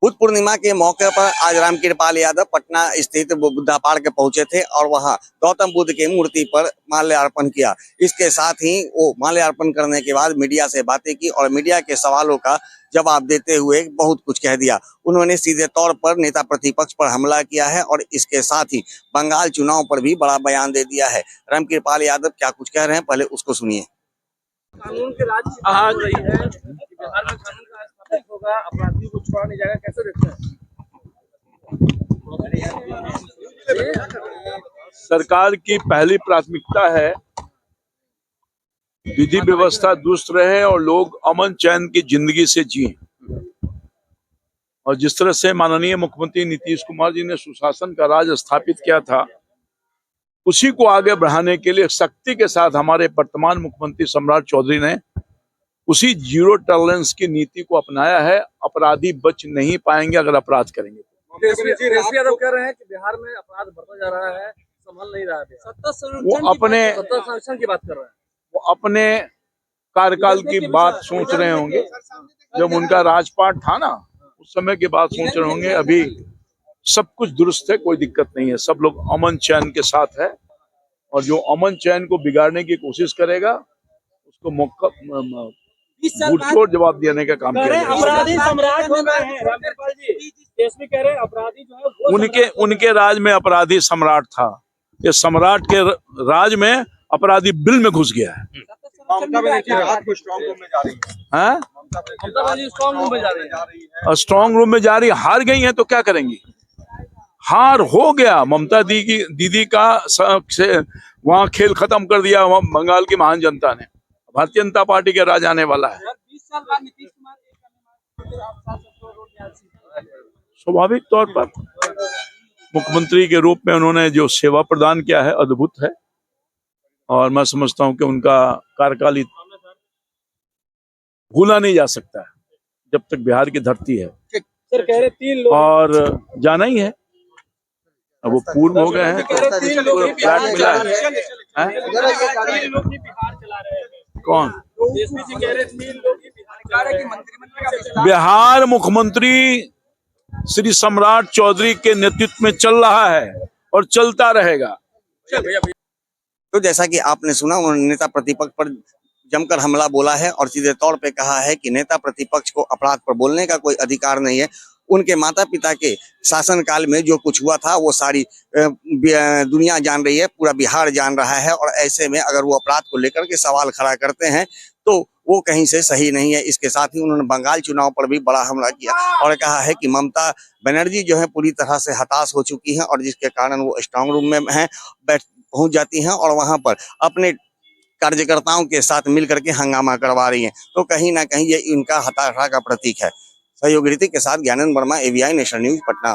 बुद्ध पूर्णिमा के मौके पर आज रामकृपाल यादव पटना स्थित बुद्धा पार्क पहुंचे थे और वहां गौतम बुद्ध की मूर्ति पर माल्यार्पण किया। इसके साथ ही वो माल्यार्पण करने के बाद मीडिया से बातें की और मीडिया के सवालों का जवाब देते हुए बहुत कुछ कह दिया। उन्होंने सीधे तौर पर नेता प्रतिपक्ष पर हमला किया है और इसके साथ ही बंगाल चुनाव पर भी बड़ा बयान दे दिया है। रामकृपाल यादव क्या कुछ कह रहे हैं, पहले उसको सुनिए। कानून के राज आ गई है, बिहार में कानून का स्थापित होगा, अपराधियों को छुड़ा नहीं जाएगा, कैसे देखते हैं? सरकार की पहली प्राथमिकता है विधि व्यवस्था दुरुस्त रहे और लोग अमन चैन की जिंदगी से जिए। और जिस तरह से माननीय मुख्यमंत्री नीतीश कुमार जी ने सुशासन का राज स्थापित किया था, उसी को आगे बढ़ाने के लिए सख्ती के साथ हमारे वर्तमान मुख्यमंत्री सम्राट चौधरी ने उसी जीरो टॉलरेंस की नीति को अपनाया है। अपराधी बच नहीं पाएंगे अगर अपराध करेंगे। तेजस्वी यादव कह रहे हैं कि बिहार में अपराध बढ़ता जा रहा है, संभल नहीं रहा है। सत्ता संरक्षण की बात कर रहे हैं। वो अपने कार्यकाल की बात सोच रहे होंगे, जब उनका राजपाट था ना, उस समय की बात सोच रहे होंगे। अभी सब कुछ दुरुस्त है, कोई दिक्कत नहीं है, सब लोग अमन चैन के साथ है। और जो अमन चैन को बिगाड़ने की कोशिश करेगा उसको मौका मुंहतोड़ जवाब देने का काम किया जाएगा। अपराधी सम्राट हो गए हैं रामकृपाल जी, तेजस्वी कह रहे हैं अपराधी जो है उनके राज में अपराधी सम्राट था। ये सम्राट के राज में अपराधी बिल में घुस गया है। स्ट्रॉन्ग रूम में जा रही, हार गई है तो क्या करेंगी? हार हो गया। ममता दीदी का वहाँ खेल खत्म कर दिया वहाँ बंगाल की महान जनता ने। भारतीय जनता पार्टी के राज आने वाला है। 20 साल बाद नीतीश कुमार स्वाभाविक तौर पर मुख्यमंत्री के रूप में उन्होंने जो सेवा प्रदान किया है अद्भुत है। और मैं समझता हूं कि उनका कार्यकाल भूला नहीं जा सकता है जब तक बिहार की धरती है। सर कह रहे 3 लोग और जाना ही है। अब वो पूर्ण हो गए हैं, फ्लैट मिला है। कौन? बिहार मुख्यमंत्री श्री सम्राट चौधरी के नेतृत्व में चल रहा है और चलता रहेगा। तो जैसा कि आपने सुना, उन्होंने नेता प्रतिपक्ष पर जमकर हमला बोला है और सीधे तौर पे कहा है कि नेता प्रतिपक्ष को अपराध पर बोलने का कोई अधिकार नहीं है। उनके माता पिता के शासनकाल में जो कुछ हुआ था वो सारी दुनिया जान रही है, पूरा बिहार जान रहा है। और ऐसे में अगर वो अपराध को लेकर के सवाल खड़ा करते हैं तो वो कहीं से सही नहीं है। इसके साथ ही उन्होंने बंगाल चुनाव पर भी बड़ा हमला किया और कहा है कि ममता बनर्जी जो है पूरी तरह से हताश हो चुकी हैं और जिसके कारण वो स्ट्रांग रूम में हैं, पहुंच जाती हैं और वहां पर अपने कार्यकर्ताओं के साथ मिलकर के हंगामा करवा रही हैं। तो कहीं ना कहीं ये इनका हताशा का प्रतीक है। सहयोगी ऋतिक के साथ Gyanand Verma, ABI national news, Patna.